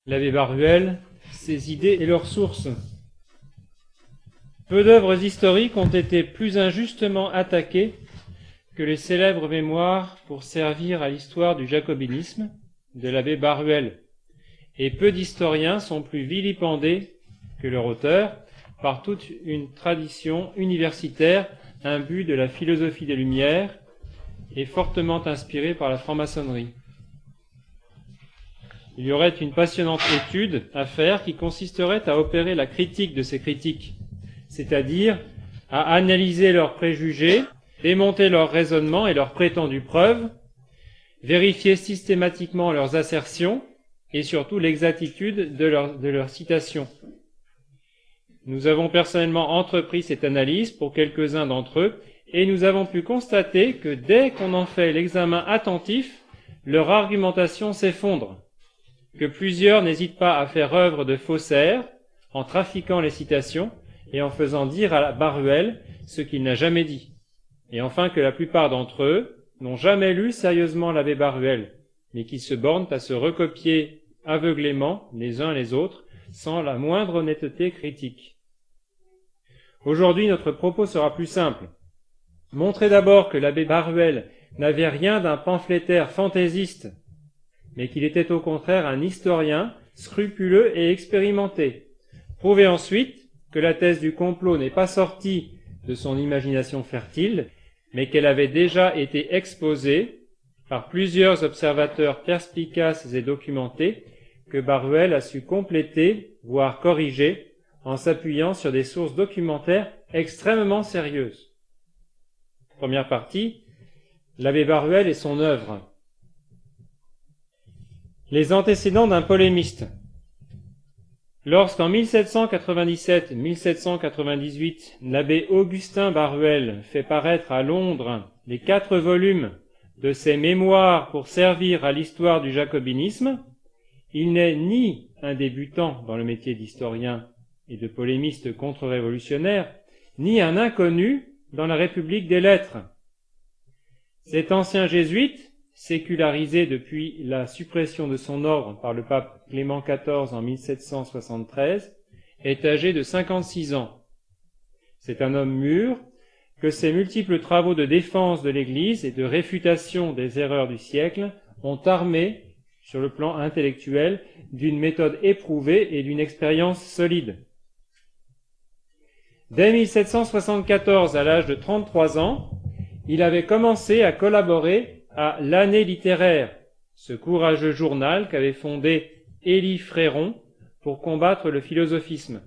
L'abbé Baruel, ses idées et leurs sources. Peu d'œuvres historiques ont été plus injustement attaquées que les célèbres mémoires pour servir à l'histoire du jacobinisme de l'abbé Baruel, et peu d'historiens sont plus vilipendés que leur auteur par toute une tradition universitaire imbue de la philosophie des Lumières et fortement inspirée par la franc-maçonnerie. Il y aurait une passionnante étude à faire qui consisterait à opérer la critique de ces critiques, c'est-à-dire à analyser leurs préjugés, démonter leurs raisonnements et leurs prétendues preuves, vérifier systématiquement leurs assertions et surtout l'exactitude de leurs citations. Nous avons personnellement entrepris cette analyse pour quelques-uns d'entre eux et nous avons pu constater que dès qu'on en fait l'examen attentif, leur argumentation s'effondre, que plusieurs n'hésitent pas à faire œuvre de faussaires en trafiquant les citations et en faisant dire à Baruel ce qu'il n'a jamais dit, et enfin que la plupart d'entre eux n'ont jamais lu sérieusement l'abbé Baruel, mais qui se bornent à se recopier aveuglément les uns les autres, sans la moindre honnêteté critique. Aujourd'hui, notre propos sera plus simple. Montrer d'abord que l'abbé Baruel n'avait rien d'un pamphlétaire fantaisiste, mais qu'il était au contraire un historien scrupuleux et expérimenté. Prouver ensuite que la thèse du complot n'est pas sortie de son imagination fertile, mais qu'elle avait déjà été exposée par plusieurs observateurs perspicaces et documentés que Baruel a su compléter, voire corriger, en s'appuyant sur des sources documentaires extrêmement sérieuses. Première partie, l'abbé Baruel et son œuvre. Les antécédents d'un polémiste. Lorsqu'en 1797-1798, l'abbé Augustin Baruel fait paraître à Londres les 4 volumes de ses mémoires pour servir à l'histoire du jacobinisme, il n'est ni un débutant dans le métier d'historien et de polémiste contre-révolutionnaire, ni un inconnu dans la République des lettres. Cet ancien jésuite, sécularisé depuis la suppression de son ordre par le pape Clément XIV en 1773, est âgé de 56 ans. C'est un homme mûr que ses multiples travaux de défense de l'Église et de réfutation des erreurs du siècle ont armé, sur le plan intellectuel, d'une méthode éprouvée et d'une expérience solide. Dès 1774, à l'âge de 33 ans, il avait commencé à collaborer à l'Année littéraire, ce courageux journal qu'avait fondé Élie Fréron pour combattre le philosophisme.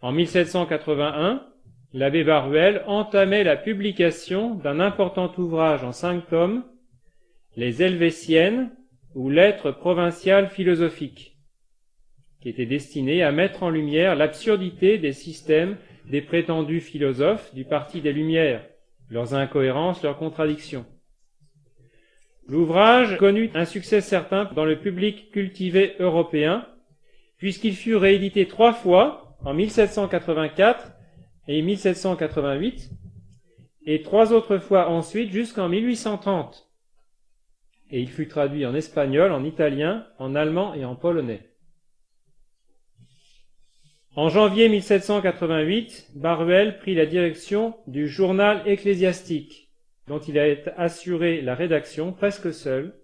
En 1781, l'abbé Baruel entamait la publication d'un important ouvrage en 5 tomes, Les Helvétiennes ou Lettres provinciales philosophiques, qui était destiné à mettre en lumière l'absurdité des systèmes des prétendus philosophes du parti des Lumières, leurs incohérences, leurs contradictions. L'ouvrage connut un succès certain dans le public cultivé européen, puisqu'il fut réédité 3 fois, en 1784 et 1788, et 3 autres fois ensuite jusqu'en 1830. Et il fut traduit en espagnol, en italien, en allemand et en polonais. En janvier 1788, Baruel prit la direction du journal ecclésiastique, dont il a assuré la rédaction presque seul,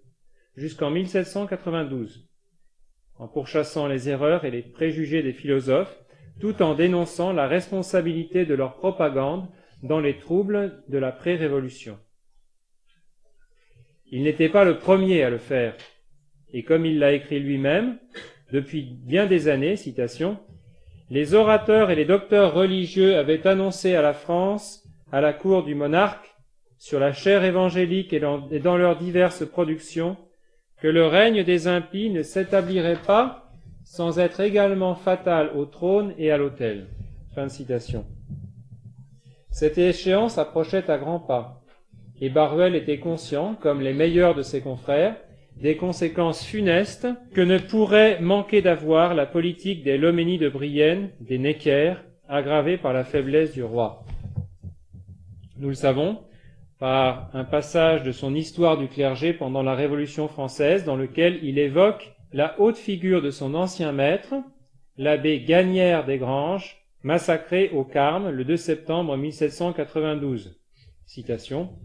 jusqu'en 1792, en pourchassant les erreurs et les préjugés des philosophes, tout en dénonçant la responsabilité de leur propagande dans les troubles de la pré-révolution. Il n'était pas le premier à le faire, et comme il l'a écrit lui-même, depuis bien des années, citation, les orateurs et les docteurs religieux avaient annoncé à la France, à la cour du monarque, sur la chaire évangélique et dans leurs diverses productions, que le règne des impies ne s'établirait pas sans être également fatal au trône et à l'autel. Fin de citation. Cette échéance approchait à grands pas, et Baruel était conscient, comme les meilleurs de ses confrères, des conséquences funestes que ne pourrait manquer d'avoir la politique des Loménie de Brienne, des Necker, aggravée par la faiblesse du roi. Nous le savons, par un passage de son Histoire du clergé pendant la Révolution française, dans lequel il évoque la haute figure de son ancien maître, l'abbé Gagnère des Granges, massacré au Carme le 2 septembre 1792. Citation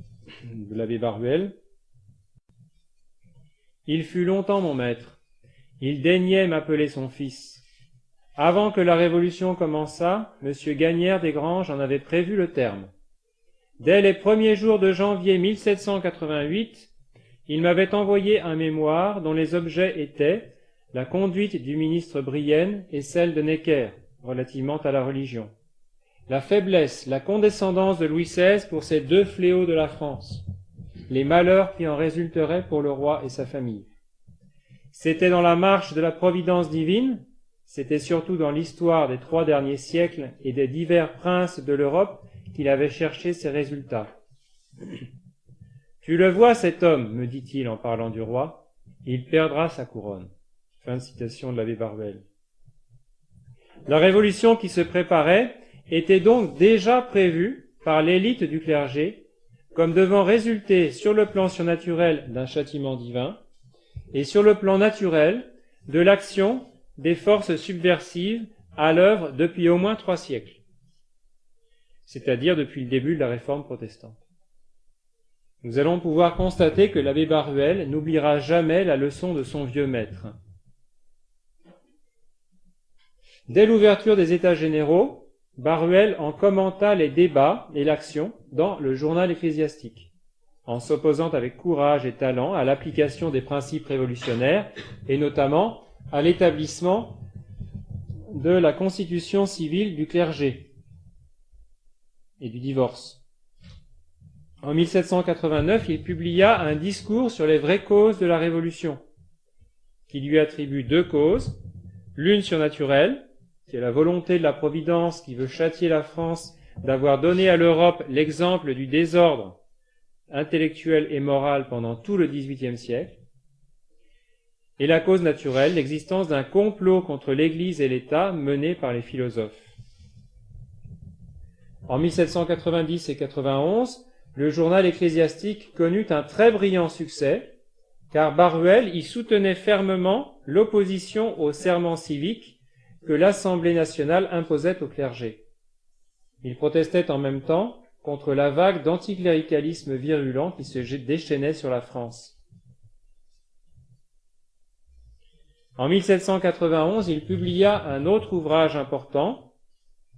de l'abbé Baruel. « Il fut longtemps mon maître. Il daignait m'appeler son fils. Avant que la Révolution commençât, M. Gagnère des Granges en avait prévu le terme. Dès les premiers jours de janvier 1788, il m'avait envoyé un mémoire dont les objets étaient la conduite du ministre Brienne et celle de Necker, relativement à la religion, la faiblesse, la condescendance de Louis XVI pour ces deux fléaux de la France, les malheurs qui en résulteraient pour le roi et sa famille. C'était dans la marche de la providence divine, c'était surtout dans l'histoire des 3 derniers siècles et des divers princes de l'Europe qu'il avait cherché ces résultats. « Tu le vois, cet homme, me dit-il en parlant du roi, il perdra sa couronne. » Fin de citation de l'abbé Baruel. La révolution qui se préparait était donc déjà prévue par l'élite du clergé comme devant résulter sur le plan surnaturel d'un châtiment divin et sur le plan naturel de l'action des forces subversives à l'œuvre depuis au moins 3 siècles, c'est-à-dire depuis le début de la réforme protestante. Nous allons pouvoir constater que l'abbé Baruel n'oubliera jamais la leçon de son vieux maître. Dès l'ouverture des États généraux, Baruel en commenta les débats et l'action dans le journal ecclésiastique, en s'opposant avec courage et talent à l'application des principes révolutionnaires et notamment à l'établissement de la constitution civile du clergé et du divorce. En 1789, il publia un discours sur les vraies causes de la Révolution, qui lui attribue 2 causes, l'une surnaturelle, qui est la volonté de la Providence qui veut châtier la France d'avoir donné à l'Europe l'exemple du désordre intellectuel et moral pendant tout le XVIIIe siècle, et la cause naturelle, l'existence d'un complot contre l'Église et l'État mené par les philosophes. En 1790 et 91, le journal ecclésiastique connut un très brillant succès, car Baruel y soutenait fermement l'opposition au serment civique que l'Assemblée nationale imposait au clergé. Il protestait en même temps contre la vague d'anticléricalisme virulent qui se déchaînait sur la France. En 1791, il publia un autre ouvrage important,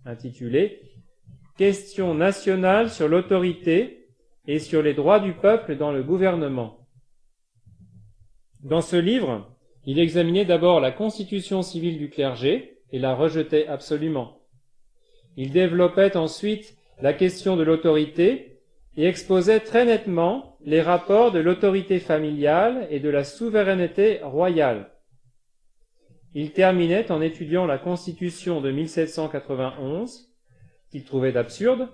intitulé « Questions nationales sur l'autorité et sur les droits du peuple dans le gouvernement ». Dans ce livre, il examinait d'abord la constitution civile du clergé et la rejetait absolument. Il développait ensuite la question de l'autorité et exposait très nettement les rapports de l'autorité familiale et de la souveraineté royale. Il terminait en étudiant la Constitution de 1791, qu'il trouvait absurde,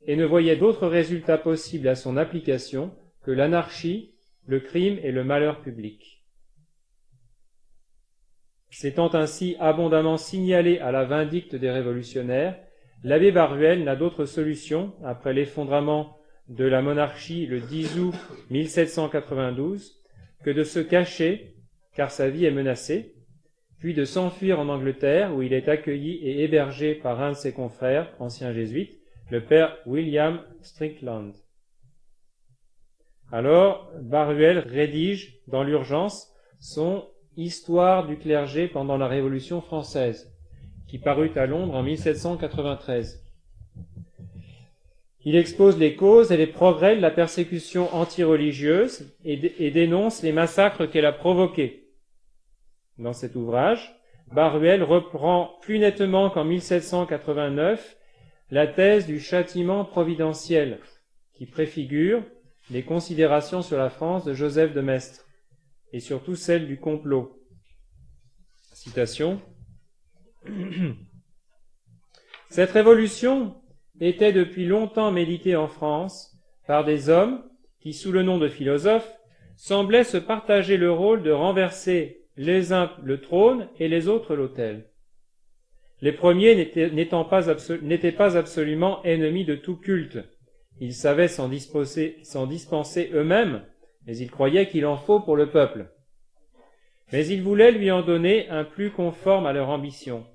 et ne voyait d'autres résultats possibles à son application que l'anarchie, le crime et le malheur public. S'étant ainsi abondamment signalé à la vindicte des révolutionnaires, l'abbé Baruel n'a d'autre solution, après l'effondrement de la monarchie le 10 août 1792, que de se cacher, car sa vie est menacée, puis de s'enfuir en Angleterre, où il est accueilli et hébergé par un de ses confrères, ancien jésuite, le père William Strickland. Alors, Baruel rédige, dans l'urgence, son « Histoire du clergé pendant la Révolution française », qui parut à Londres en 1793. Il expose les causes et les progrès de la persécution antireligieuse et dénonce les massacres qu'elle a provoqués. Dans cet ouvrage, Baruel reprend plus nettement qu'en 1789 la thèse du châtiment providentiel, qui préfigure les considérations sur la France de Joseph de Maistre, et surtout celle du complot. Citation. Cette révolution était depuis longtemps méditée en France par des hommes qui, sous le nom de philosophes, semblaient se partager le rôle de renverser les uns le trône et les autres l'autel. Les premiers n'étaient pas absolument ennemis de tout culte. Ils savaient s'en dispenser eux-mêmes, mais ils croyaient qu'il en faut pour le peuple. Mais ils voulaient lui en donner un plus conforme à leur ambition.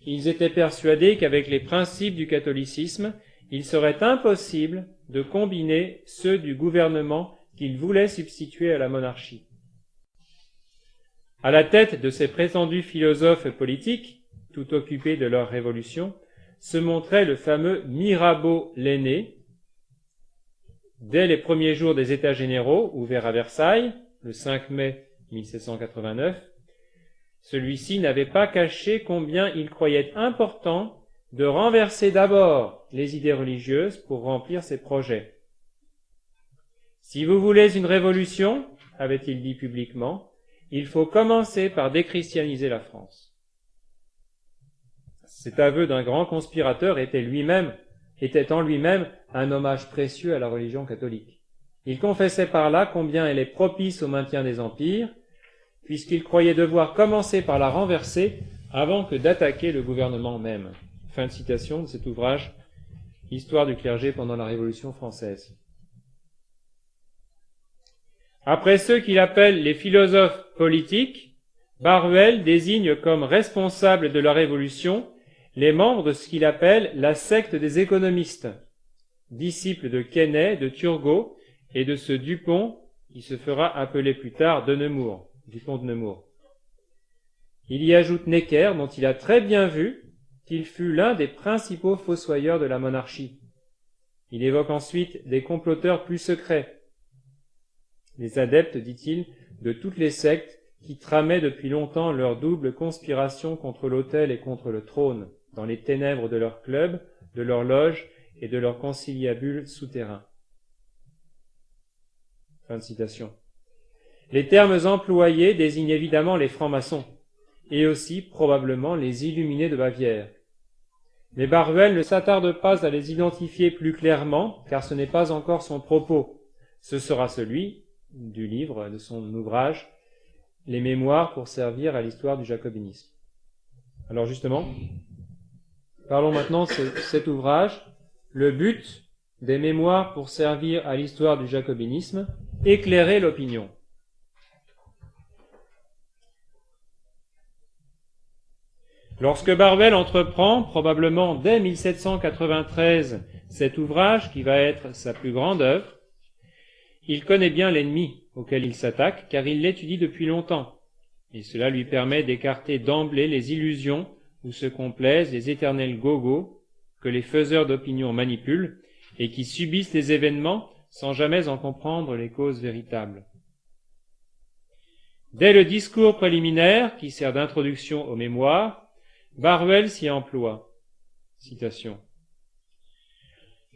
Ils étaient persuadés qu'avec les principes du catholicisme, il serait impossible de combiner ceux du gouvernement qu'ils voulaient substituer à la monarchie. À la tête de ces prétendus philosophes politiques, tout occupés de leur révolution, se montrait le fameux Mirabeau l'aîné. Dès les premiers jours des États généraux, ouverts à Versailles, le 5 mai 1789, celui-ci n'avait pas caché combien il croyait important de renverser d'abord les idées religieuses pour remplir ses projets. Si vous voulez une révolution, avait-il dit publiquement, il faut commencer par déchristianiser la France. Cet aveu d'un grand conspirateur était en lui-même un hommage précieux à la religion catholique. Il confessait par là combien elle est propice au maintien des empires, puisqu'il croyait devoir commencer par la renverser avant que d'attaquer le gouvernement même. Fin de citation de cet ouvrage, Histoire du clergé pendant la Révolution française. Après ceux qu'il appelle les philosophes politiques, Baruel désigne comme responsables de la Révolution les membres de ce qu'il appelle la secte des économistes, disciples de Quesnay, de Turgot et de ce Dupont qui se fera appeler plus tard de Nemours, Dupont de Nemours. Il y ajoute Necker, dont il a très bien vu qu'il fut l'un des principaux fossoyeurs de la monarchie. Il évoque ensuite des comploteurs plus secrets, les adeptes, dit-il, de toutes les sectes qui tramaient depuis longtemps leur double conspiration contre l'autel et contre le trône, dans les ténèbres de leur club, de leur loge et de leur conciliabule souterrain. Fin de citation. Les termes employés désignent évidemment les francs-maçons, et aussi probablement les illuminés de Bavière. Mais Baruel ne s'attarde pas à les identifier plus clairement, car ce n'est pas encore son propos. Ce sera celui du livre, de son ouvrage, Les Mémoires pour servir à l'histoire du jacobinisme. Alors justement, parlons maintenant de cet ouvrage, le but des Mémoires pour servir à l'histoire du jacobinisme, éclairer l'opinion. Lorsque Baruel entreprend, probablement dès 1793, cet ouvrage qui va être sa plus grande œuvre, il connaît bien l'ennemi auquel il s'attaque, car il l'étudie depuis longtemps, et cela lui permet d'écarter d'emblée les illusions où se complaisent les éternels gogos que les faiseurs d'opinion manipulent et qui subissent les événements sans jamais en comprendre les causes véritables. Dès le discours préliminaire, qui sert d'introduction aux mémoires, Baruel s'y emploie. Citation.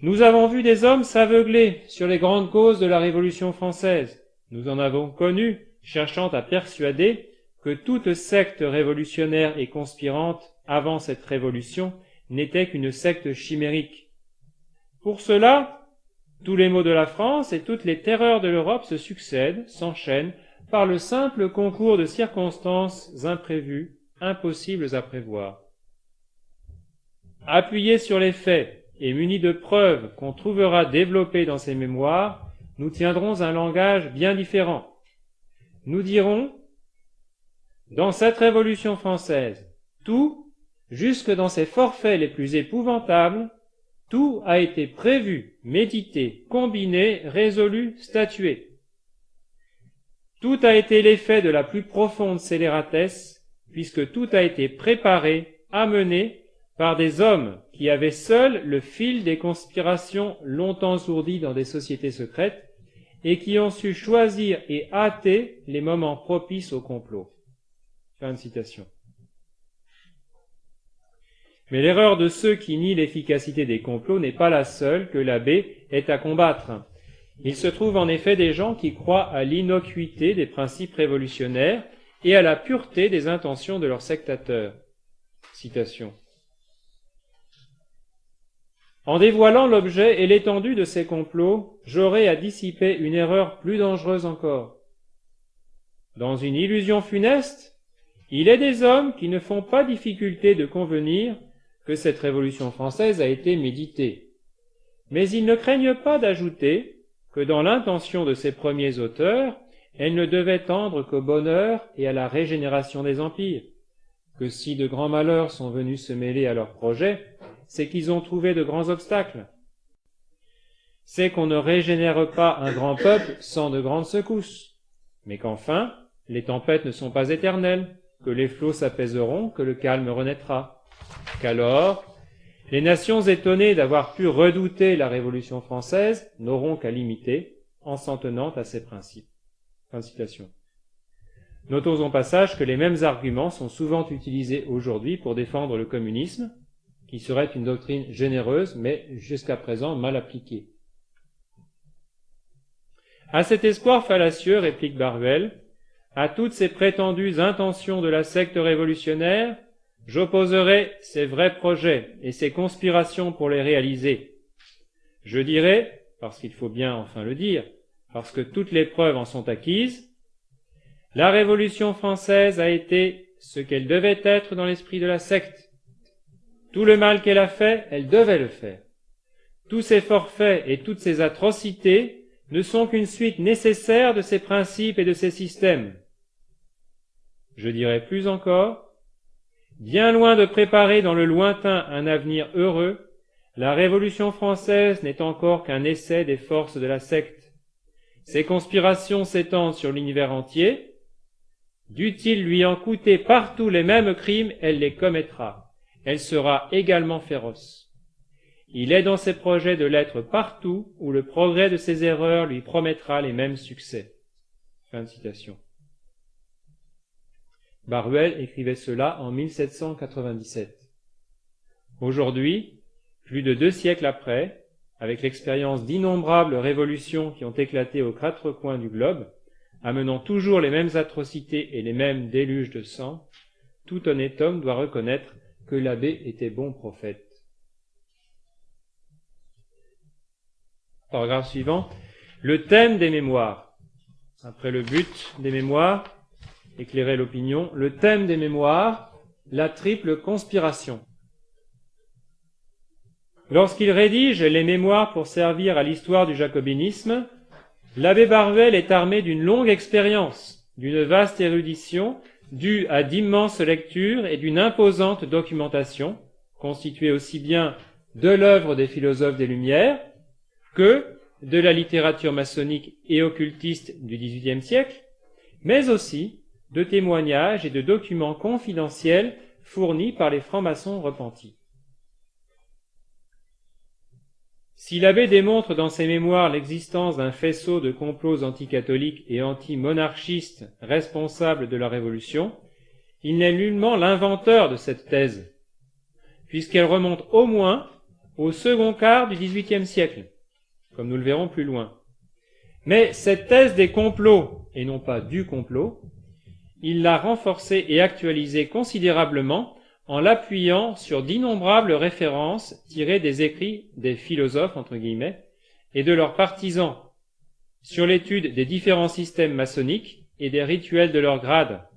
Nous avons vu des hommes s'aveugler sur les grandes causes de la Révolution française. Nous en avons connu, cherchant à persuader que toute secte révolutionnaire et conspirante avant cette révolution n'était qu'une secte chimérique. Pour cela, tous les maux de la France et toutes les terreurs de l'Europe se succèdent, s'enchaînent, par le simple concours de circonstances imprévues, impossibles à prévoir. Appuyés sur les faits et munis de preuves qu'on trouvera développées dans ces mémoires, nous tiendrons un langage bien différent. Nous dirons, dans cette Révolution française, tout, jusque dans ses forfaits les plus épouvantables, tout a été prévu, médité, combiné, résolu, statué. Tout a été l'effet de la plus profonde scélératesse, puisque tout a été préparé, amené, par des hommes qui avaient seuls le fil des conspirations longtemps ourdies dans des sociétés secrètes et qui ont su choisir et hâter les moments propices au complot. Fin de citation. Mais l'erreur de ceux qui nient l'efficacité des complots n'est pas la seule que l'abbé ait à combattre. Il se trouve en effet des gens qui croient à l'innocuité des principes révolutionnaires et à la pureté des intentions de leurs sectateurs. Citation. En dévoilant l'objet et l'étendue de ces complots, j'aurai à dissiper une erreur plus dangereuse encore. Dans une illusion funeste, il est des hommes qui ne font pas difficulté de convenir que cette Révolution française a été méditée. Mais ils ne craignent pas d'ajouter que dans l'intention de ses premiers auteurs, elle ne devait tendre qu'au bonheur et à la régénération des empires, que si de grands malheurs sont venus se mêler à leurs projets, c'est qu'ils ont trouvé de grands obstacles. C'est qu'on ne régénère pas un grand peuple sans de grandes secousses, mais qu'enfin, les tempêtes ne sont pas éternelles, que les flots s'apaiseront, que le calme renaîtra, qu'alors, les nations étonnées d'avoir pu redouter la Révolution française n'auront qu'à l'imiter en s'en tenant à ses principes. Fin de citation. Notons au passage que les mêmes arguments sont souvent utilisés aujourd'hui pour défendre le communisme, qui serait une doctrine généreuse, mais jusqu'à présent mal appliquée. À cet espoir fallacieux, réplique Baruel, à toutes ces prétendues intentions de la secte révolutionnaire, j'opposerai ses vrais projets et ses conspirations pour les réaliser. Je dirais, parce qu'il faut bien enfin le dire, parce que toutes les preuves en sont acquises, la Révolution française a été ce qu'elle devait être dans l'esprit de la secte. Tout le mal qu'elle a fait, elle devait le faire. Tous ses forfaits et toutes ses atrocités ne sont qu'une suite nécessaire de ses principes et de ses systèmes. Je dirais plus encore, bien loin de préparer dans le lointain un avenir heureux, la Révolution française n'est encore qu'un essai des forces de la secte. Ses conspirations s'étendent sur l'univers entier. Dût-il lui en coûter partout les mêmes crimes, elle les commettra. Elle sera également féroce. Il est dans ses projets de l'être partout où le progrès de ses erreurs lui promettra les mêmes succès. Fin de citation. Baruel écrivait cela en 1797. Aujourd'hui, plus de 2 siècles après, avec l'expérience d'innombrables révolutions qui ont éclaté aux 4 coins du globe, amenant toujours les mêmes atrocités et les mêmes déluges de sang, tout honnête homme doit reconnaître que l'abbé était bon prophète. Paragraphe suivant. Le thème des mémoires. Après le but des mémoires, éclairer l'opinion, le thème des mémoires, la triple conspiration. Lorsqu'il rédige les mémoires pour servir à l'histoire du jacobinisme, l'abbé Baruel est armé d'une longue expérience, d'une vaste érudition, due à d'immenses lectures et d'une imposante documentation, constituée aussi bien de l'œuvre des philosophes des Lumières que de la littérature maçonnique et occultiste du XVIIIe siècle, mais aussi de témoignages et de documents confidentiels fournis par les francs-maçons repentis. Si l'abbé démontre dans ses mémoires l'existence d'un faisceau de complots anticatholiques et anti-monarchistes responsables de la Révolution, il n'est nullement l'inventeur de cette thèse, puisqu'elle remonte au moins au second quart du XVIIIe siècle, comme nous le verrons plus loin. Mais cette thèse des complots, et non pas du complot, il l'a renforcée et actualisée considérablement en l'appuyant sur d'innombrables références tirées des écrits des philosophes, entre guillemets, et de leurs partisans, sur l'étude des différents systèmes maçonniques et des rituels de leur grade,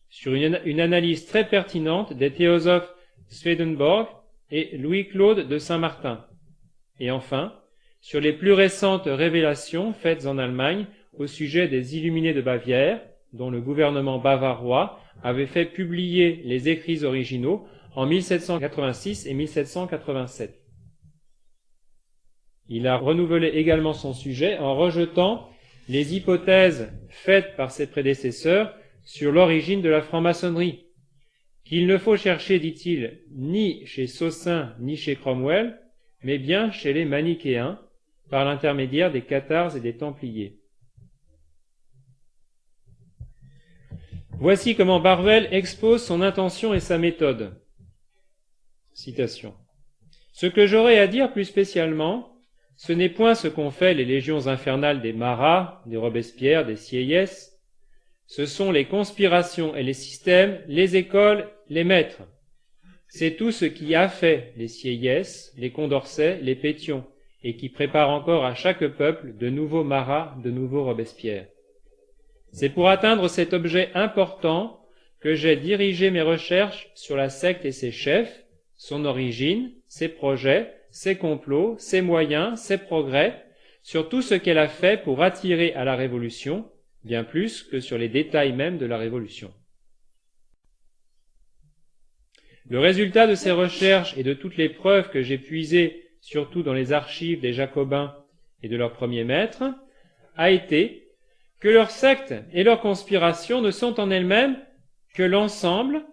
sur une analyse très pertinente des théosophes Swedenborg et Louis-Claude de Saint-Martin, et enfin, sur les plus récentes révélations faites en Allemagne au sujet des Illuminés de Bavière, dont le gouvernement bavarois avait fait publier les écrits originaux en 1786 et 1787. Il a renouvelé également son sujet en rejetant les hypothèses faites par ses prédécesseurs sur l'origine de la franc-maçonnerie, qu'il ne faut chercher, dit-il, ni chez Saussin ni chez Cromwell, mais bien chez les manichéens, par l'intermédiaire des cathars et des templiers. Voici comment Baruel expose son intention et sa méthode. Citation. Ce que j'aurais à dire plus spécialement, ce n'est point ce qu'ont fait les légions infernales des Marat, des Robespierre, des Sieyès, ce sont les conspirations et les systèmes, les écoles, les maîtres. C'est tout ce qui a fait les Sieyès, les Condorcet, les Pétion, et qui prépare encore à chaque peuple de nouveaux Marat, de nouveaux Robespierre. C'est pour atteindre cet objet important que j'ai dirigé mes recherches sur la secte et ses chefs, son origine, ses projets, ses complots, ses moyens, ses progrès, sur tout ce qu'elle a fait pour attirer à la Révolution bien plus que sur les détails même de la Révolution. Le résultat de ces recherches et de toutes les preuves que j'ai puisées, surtout dans les archives des Jacobins et de leurs premiers maîtres, a été que leur secte et leur conspiration ne sont en elles-mêmes que l'ensemble,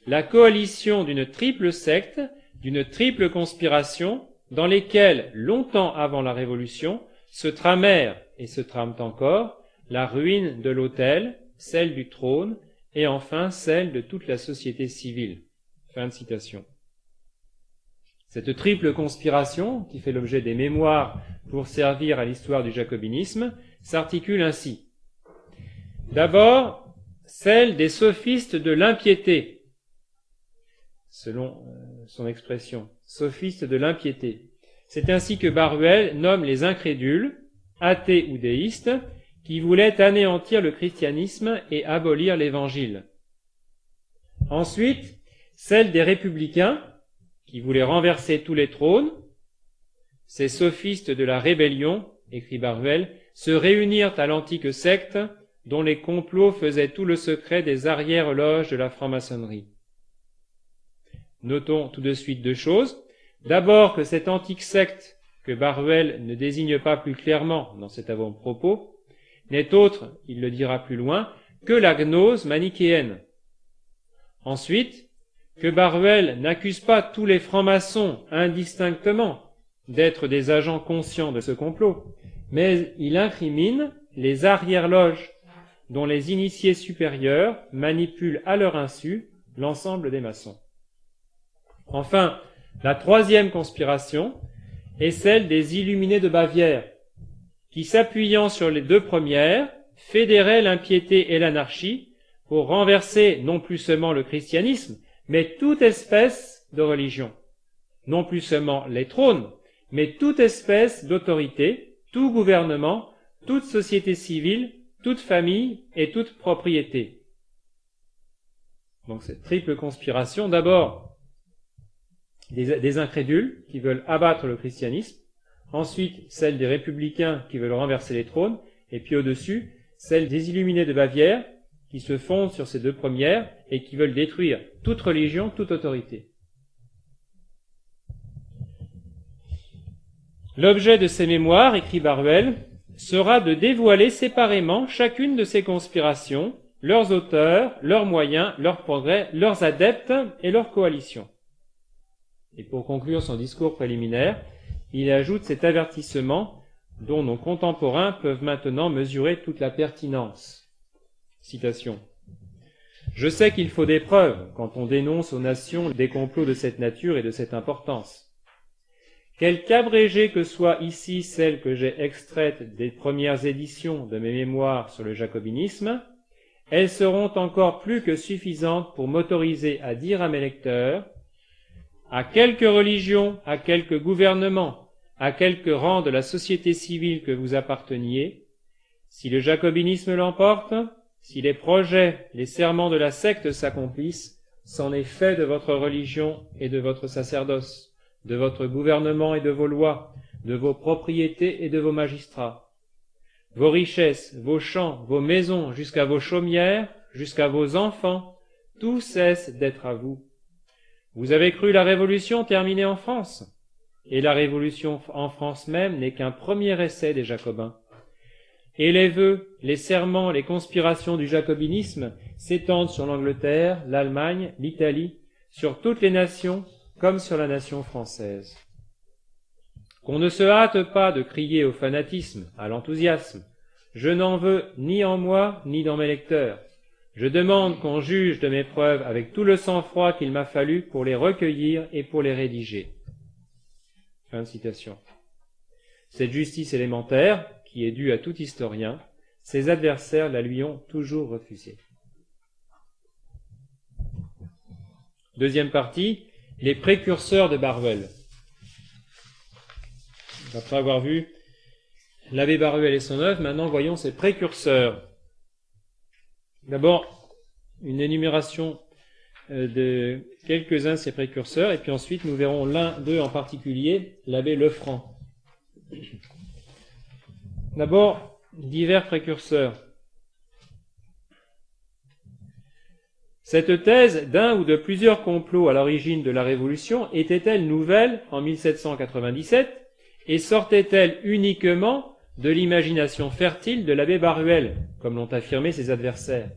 la coalition d'une triple secte, d'une triple conspiration, dans lesquelles, longtemps avant la Révolution, se tramèrent et se trament encore la ruine de l'autel, celle du trône, et enfin celle de toute la société civile. Fin de citation. Cette triple conspiration, qui fait l'objet des mémoires pour servir à l'histoire du jacobinisme, s'articule ainsi. D'abord, celle des sophistes de l'impiété, selon son expression, sophistes de l'impiété. C'est ainsi que Baruel nomme les incrédules, athées ou déistes, qui voulaient anéantir le christianisme et abolir l'Évangile. Ensuite, celle des républicains, qui voulaient renverser tous les trônes. Ces sophistes de la rébellion, écrit Baruel, se réunirent à l'antique secte dont les complots faisaient tout le secret des arrière-loges de la franc-maçonnerie. Notons tout de suite deux choses. D'abord que cette antique secte, que Baruel ne désigne pas plus clairement dans cet avant-propos, n'est autre, il le dira plus loin, que la gnose manichéenne. Ensuite, que Baruel n'accuse pas tous les francs-maçons indistinctement d'être des agents conscients de ce complot, mais il incrimine les arrière-loges dont les initiés supérieurs manipulent à leur insu l'ensemble des maçons. Enfin, la troisième conspiration est celle des illuminés de Bavière, qui, s'appuyant sur les deux premières, fédéraient l'impiété et l'anarchie pour renverser non plus seulement le christianisme, mais toute espèce de religion. Non plus seulement les trônes, mais toute espèce d'autorité, tout gouvernement, toute société civile, toute famille et toute propriété. Donc cette triple conspiration, d'abord des incrédules qui veulent abattre le christianisme, ensuite celle des républicains qui veulent renverser les trônes, et puis au-dessus, celle des illuminés de Bavière qui se fondent sur ces deux premières et qui veulent détruire toute religion, toute autorité. L'objet de ces mémoires, écrit Baruel, sera de dévoiler séparément chacune de ces conspirations, leurs auteurs, leurs moyens, leurs progrès, leurs adeptes et leurs coalitions. Et pour conclure son discours préliminaire, il ajoute cet avertissement dont nos contemporains peuvent maintenant mesurer toute la pertinence. Citation. « Je sais qu'il faut des preuves quand on dénonce aux nations des complots de cette nature et de cette importance. Quelque abrégée que soit ici celle que j'ai extraite des premières éditions de mes mémoires sur le jacobinisme, elles seront encore plus que suffisantes pour m'autoriser à dire à mes lecteurs, à quelque religion, à quelque gouvernement, à quelque rang de la société civile que vous apparteniez, si le jacobinisme l'emporte, si les projets, les serments de la secte s'accomplissent, c'en est fait de votre religion et de votre sacerdoce, de votre gouvernement et de vos lois, de vos propriétés et de vos magistrats. Vos richesses, vos champs, vos maisons, jusqu'à vos chaumières, jusqu'à vos enfants, tout cesse d'être à vous. Vous avez cru la Révolution terminée en France, et la Révolution en France même n'est qu'un premier essai des Jacobins. Et les vœux, les serments, les conspirations du jacobinisme s'étendent sur l'Angleterre, l'Allemagne, l'Italie, sur toutes les nations, comme sur la nation française. Qu'on ne se hâte pas de crier au fanatisme, à l'enthousiasme. Je n'en veux ni en moi, ni dans mes lecteurs. Je demande qu'on juge de mes preuves avec tout le sang-froid qu'il m'a fallu pour les recueillir et pour les rédiger. » Fin de citation. Cette justice élémentaire, qui est due à tout historien, ses adversaires la lui ont toujours refusée. Deuxième partie, les précurseurs de Baruel. Après avoir vu l'abbé Baruel et son œuvre, maintenant voyons ses précurseurs. D'abord, une énumération de quelques-uns de ses précurseurs, et puis ensuite nous verrons l'un d'eux en particulier, l'abbé Lefranc. D'abord, divers précurseurs. Cette thèse d'un ou de plusieurs complots à l'origine de la Révolution était-elle nouvelle en 1797 et sortait-elle uniquement de l'imagination fertile de l'abbé Baruel, comme l'ont affirmé ses adversaires?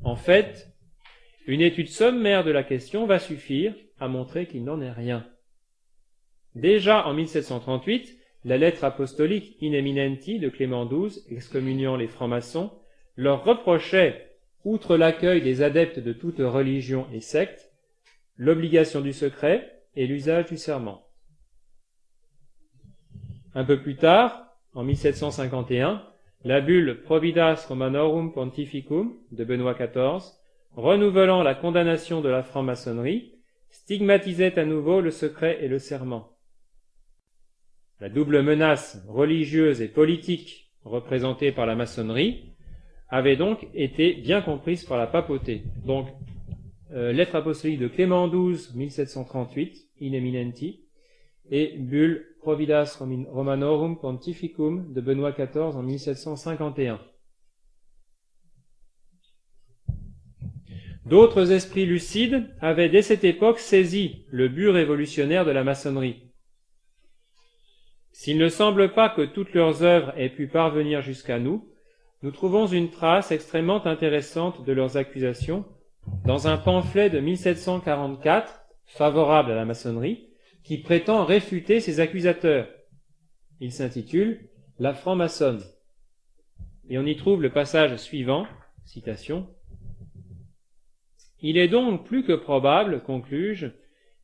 En fait, une étude sommaire de la question va suffire à montrer qu'il n'en est rien. Déjà en 1738, la lettre apostolique In Eminenti de Clément XII, excommuniant les francs-maçons, leur reprochait, outre l'accueil des adeptes de toute religion et secte, l'obligation du secret et l'usage du serment. Un peu plus tard, en 1751, la bulle Providas Romanorum Pontificum de Benoît XIV, renouvelant la condamnation de la franc-maçonnerie, stigmatisait à nouveau le secret et le serment. La double menace religieuse et politique représentée par la maçonnerie avait donc été bien comprise par la papauté. Donc, lettre apostolique de Clément XII, 1738, In Eminenti, et bulle Providas Romanorum Pontificum de Benoît XIV en 1751. D'autres esprits lucides avaient dès cette époque saisi le but révolutionnaire de la maçonnerie. S'il ne semble pas que toutes leurs œuvres aient pu parvenir jusqu'à nous, nous trouvons une trace extrêmement intéressante de leurs accusations dans un pamphlet de 1744, favorable à la maçonnerie, qui prétend réfuter ces accusateurs. Il s'intitule « La franc-maçonne ». Et on y trouve le passage suivant, citation, « Il est donc plus que probable, conclus-je,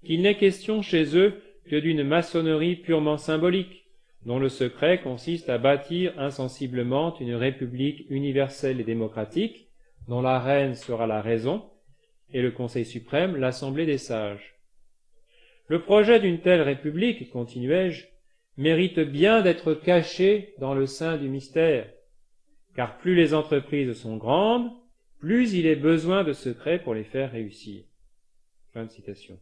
qu'il n'est question chez eux que d'une maçonnerie purement symbolique, dont le secret consiste à bâtir insensiblement une république universelle et démocratique, dont la reine sera la raison, et le Conseil suprême l'Assemblée des sages. Le projet d'une telle république, continuai-je, mérite bien d'être caché dans le sein du mystère, car plus les entreprises sont grandes, plus il est besoin de secrets pour les faire réussir. » Fin de citation.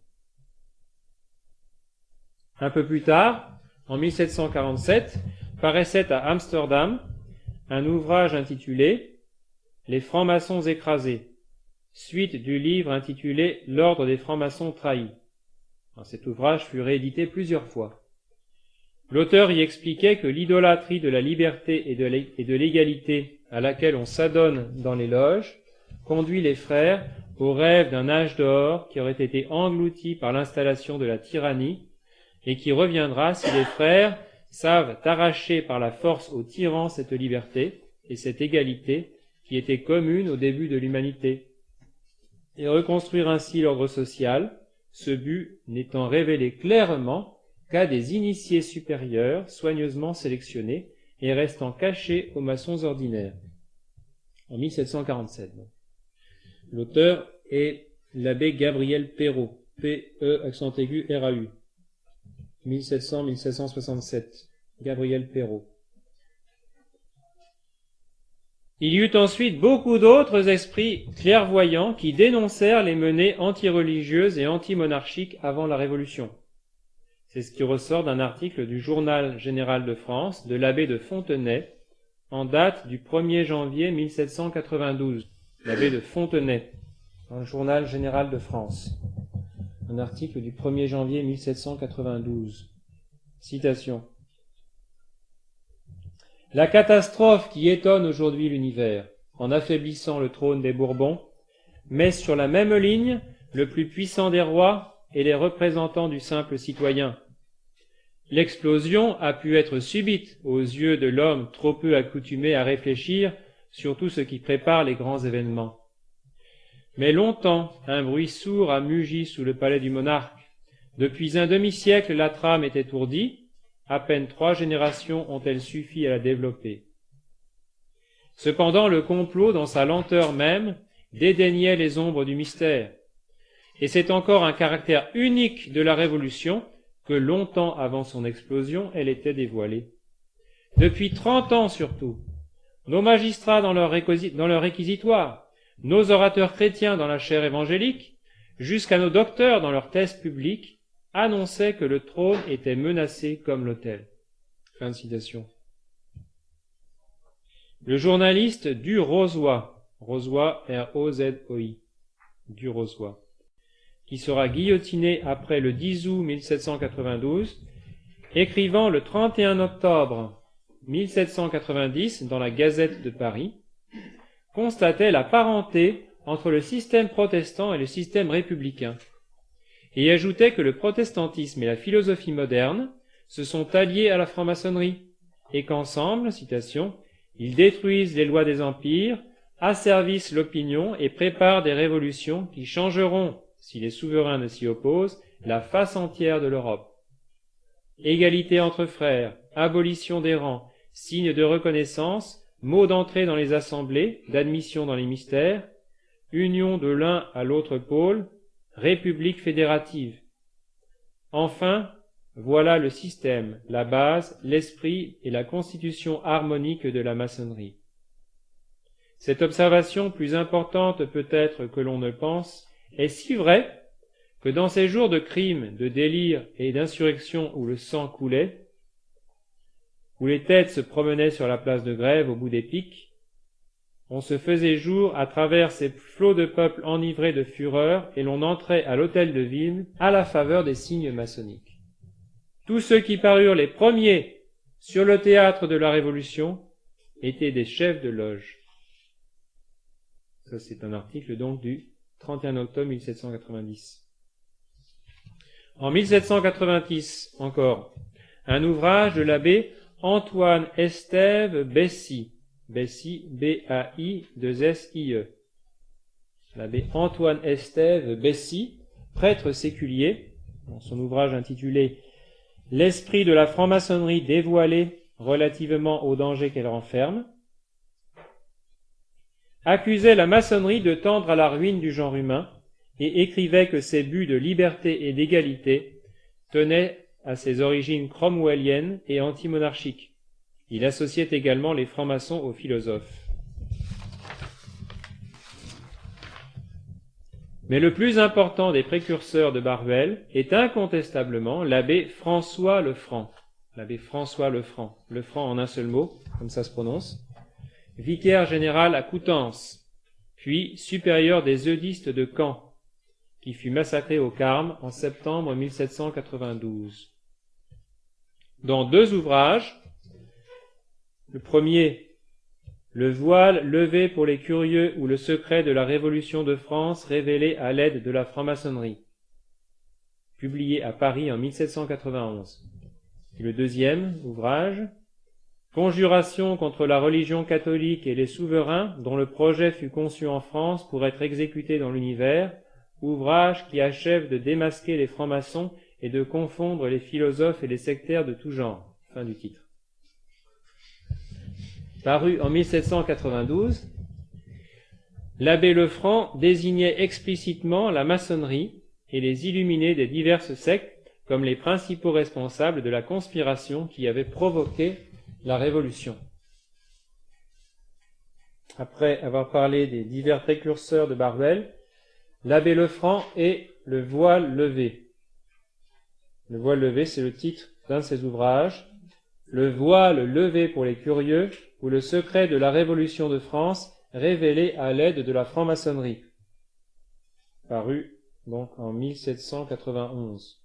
Un peu plus tard, en 1747, paraissait à Amsterdam un ouvrage intitulé « Les francs-maçons écrasés », suite du livre intitulé « L'ordre des francs-maçons trahis ». Cet ouvrage fut réédité plusieurs fois. L'auteur y expliquait que l'idolâtrie de la liberté et de l'égalité à laquelle on s'adonne dans les loges conduit les frères au rêve d'un âge d'or qui aurait été englouti par l'installation de la tyrannie et qui reviendra si les frères savent arracher par la force aux tyrans cette liberté et cette égalité qui étaient communes au début de l'humanité, et reconstruire ainsi l'ordre social, ce but n'étant révélé clairement qu'à des initiés supérieurs soigneusement sélectionnés et restant cachés aux maçons ordinaires. En 1747. L'auteur est l'abbé Gabriel Perrault, P-E accent aigu R-A-U, 1700-1767, Gabriel Perrault. Il y eut ensuite beaucoup d'autres esprits clairvoyants qui dénoncèrent les menées antireligieuses et antimonarchiques avant la Révolution. C'est ce qui ressort d'un article du Journal général de France de l'abbé de Fontenay, en date du 1er janvier 1792. L'abbé de Fontenay, dans le Journal général de France. Un article du 1er janvier 1792. Citation. La catastrophe qui étonne aujourd'hui l'univers, en affaiblissant le trône des Bourbons, met sur la même ligne le plus puissant des rois et les représentants du simple citoyen. L'explosion a pu être subite aux yeux de l'homme trop peu accoutumé à réfléchir sur tout ce qui prépare les grands événements. Mais longtemps, un bruit sourd a mugi sous le palais du monarque. Depuis un demi-siècle, la trame est étourdie. À peine 3 générations ont-elles suffi à la développer. Cependant, le complot, dans sa lenteur même, dédaignait les ombres du mystère. Et c'est encore un caractère unique de la Révolution que longtemps avant son explosion, elle était dévoilée. Depuis 30 ans surtout, nos magistrats dans leur réquisitoire, nos orateurs chrétiens dans la chaire évangélique, jusqu'à nos docteurs dans leurs thèses publiques, annonçaient que le trône était menacé comme l'autel. Fin de citation. Le journaliste du Rozoy, R-O-Z-O-I, du Rozoy, qui sera guillotiné après le 10 août 1792, écrivant le 31 octobre 1790 dans la Gazette de Paris, constatait la parenté entre le système protestant et le système républicain, et ajoutait que le protestantisme et la philosophie moderne se sont alliés à la franc-maçonnerie, et qu'ensemble, citation, ils détruisent les lois des empires, asservissent l'opinion et préparent des révolutions qui changeront, si les souverains ne s'y opposent, la face entière de l'Europe. Égalité entre frères, abolition des rangs, signe de reconnaissance, mot d'entrée dans les assemblées, d'admission dans les mystères, union de l'un à l'autre pôle, république fédérative. Enfin, voilà le système, la base, l'esprit et la constitution harmonique de la maçonnerie. Cette observation, plus importante peut-être que l'on ne pense, est si vraie que dans ces jours de crimes, de délire et d'insurrection où le sang coulait, où les têtes se promenaient sur la place de Grève au bout des piques, on se faisait jour à travers ces flots de peuple enivrés de fureur et l'on entrait à l'hôtel de ville à la faveur des signes maçonniques. Tous ceux qui parurent les premiers sur le théâtre de la Révolution étaient des chefs de loge. Ça, c'est un article donc du 31 octobre 1790. En 1790, encore, un ouvrage de l'abbé Antoine Estève Bessy, Bessy, B-A-I-2-S-I-E. L'abbé Antoine Estève Bessy, prêtre séculier, dans son ouvrage intitulé « L'esprit de la franc-maçonnerie dévoilé relativement aux dangers qu'elle renferme », accusait la maçonnerie de tendre à la ruine du genre humain et écrivait que ses buts de liberté et d'égalité tenaient à ses origines cromwelliennes et antimonarchiques. Il associait également les francs-maçons aux philosophes. Mais le plus important des précurseurs de Barruel est incontestablement l'abbé François Lefranc. L'abbé François Lefranc, Lefranc en un seul mot, comme ça se prononce, vicaire général à Coutances, puis supérieur des eudistes de Caen, qui fut massacré au Carme en septembre 1792. Dans deux ouvrages, le premier, Le voile levé pour les curieux ou le secret de la Révolution de France révélé à l'aide de la franc-maçonnerie, publié à Paris en 1791. Et le deuxième ouvrage, Conjuration contre la religion catholique et les souverains dont le projet fut conçu en France pour être exécuté dans l'univers, ouvrage qui achève de démasquer les francs-maçons et de confondre les philosophes et les sectaires de tout genre. Fin du titre. Paru en 1792, l'abbé Lefranc désignait explicitement la maçonnerie et les illuminés des diverses sectes comme les principaux responsables de la conspiration qui avait provoqué la Révolution. Après avoir parlé des divers précurseurs de Barruel, l'abbé Lefranc et le voile levé. Le voile levé, c'est le titre d'un de ses ouvrages. Le voile levé pour les curieux ou le secret de la Révolution de France révélé à l'aide de la franc-maçonnerie. Paru donc en 1791.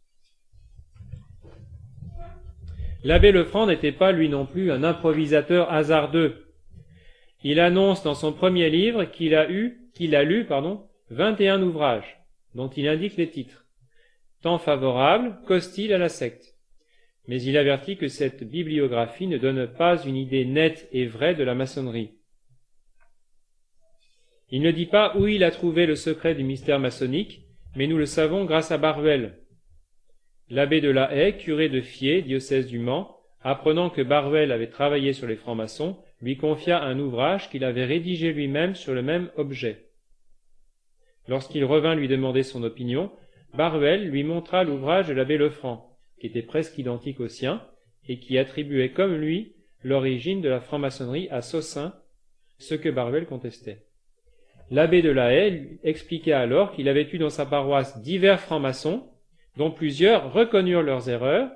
L'abbé Lefranc n'était pas lui non plus un improvisateur hasardeux. Il annonce dans son premier livre qu'il a lu 21 ouvrages, dont il indique les titres, tant favorables qu'hostiles à la secte. Mais il avertit que cette bibliographie ne donne pas une idée nette et vraie de la maçonnerie. Il ne dit pas où il a trouvé le secret du mystère maçonnique, mais nous le savons grâce à Barruel. L'abbé de la Haye, curé de Fier, diocèse du Mans, apprenant que Barruel avait travaillé sur les francs-maçons, lui confia un ouvrage qu'il avait rédigé lui-même sur le même objet. Lorsqu'il revint lui demander son opinion, Barruel lui montra l'ouvrage de l'abbé Lefranc, qui était presque identique au sien, et qui attribuait comme lui l'origine de la franc-maçonnerie à Saussin, ce que Barruel contestait. L'abbé de la Haye lui expliqua alors qu'il avait eu dans sa paroisse divers francs-maçons, dont plusieurs reconnurent leurs erreurs,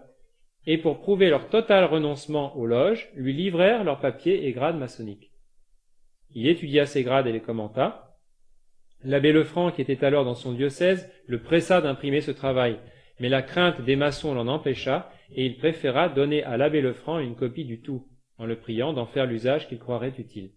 et pour prouver leur total renoncement aux loges, lui livrèrent leurs papiers et grades maçonniques. Il étudia ces grades et les commenta, L'abbé Lefranc, qui était alors dans son diocèse, le pressa d'imprimer ce travail, mais la crainte des maçons l'en empêcha, et il préféra donner à l'abbé Lefranc une copie du tout, en le priant d'en faire l'usage qu'il croirait utile.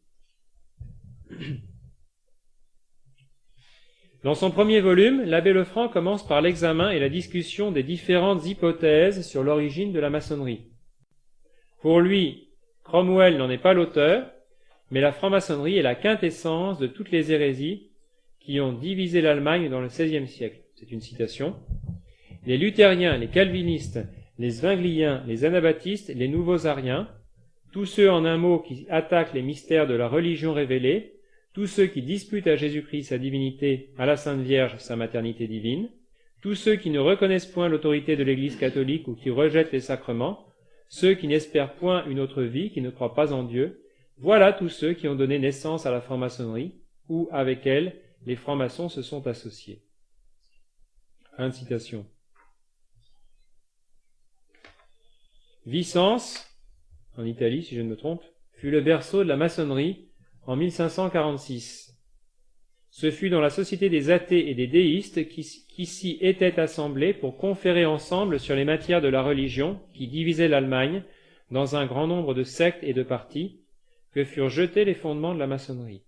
Dans son premier volume, l'abbé Lefranc commence par l'examen et la discussion des différentes hypothèses sur l'origine de la maçonnerie. Pour lui, Cromwell n'en est pas l'auteur, mais la franc-maçonnerie est la quintessence de toutes les hérésies qui ont divisé l'Allemagne dans le XVIe siècle. C'est une citation. Les luthériens, les calvinistes, les zwingliens, les anabaptistes, les nouveaux ariens, tous ceux en un mot qui attaquent les mystères de la religion révélée, tous ceux qui disputent à Jésus-Christ sa divinité, à la Sainte Vierge sa maternité divine, tous ceux qui ne reconnaissent point l'autorité de l'Église catholique ou qui rejettent les sacrements, ceux qui n'espèrent point une autre vie, qui ne croient pas en Dieu, voilà tous ceux qui ont donné naissance à la franc-maçonnerie, ou avec elle, les francs-maçons se sont associés. Fin de citation. Vicence, en Italie si je ne me trompe, fut le berceau de la maçonnerie en 1546. Ce fut dans la société des athées et des déistes qui s'y étaient assemblés pour conférer ensemble sur les matières de la religion qui divisaient l'Allemagne dans un grand nombre de sectes et de partis, que furent jetés les fondements de la maçonnerie.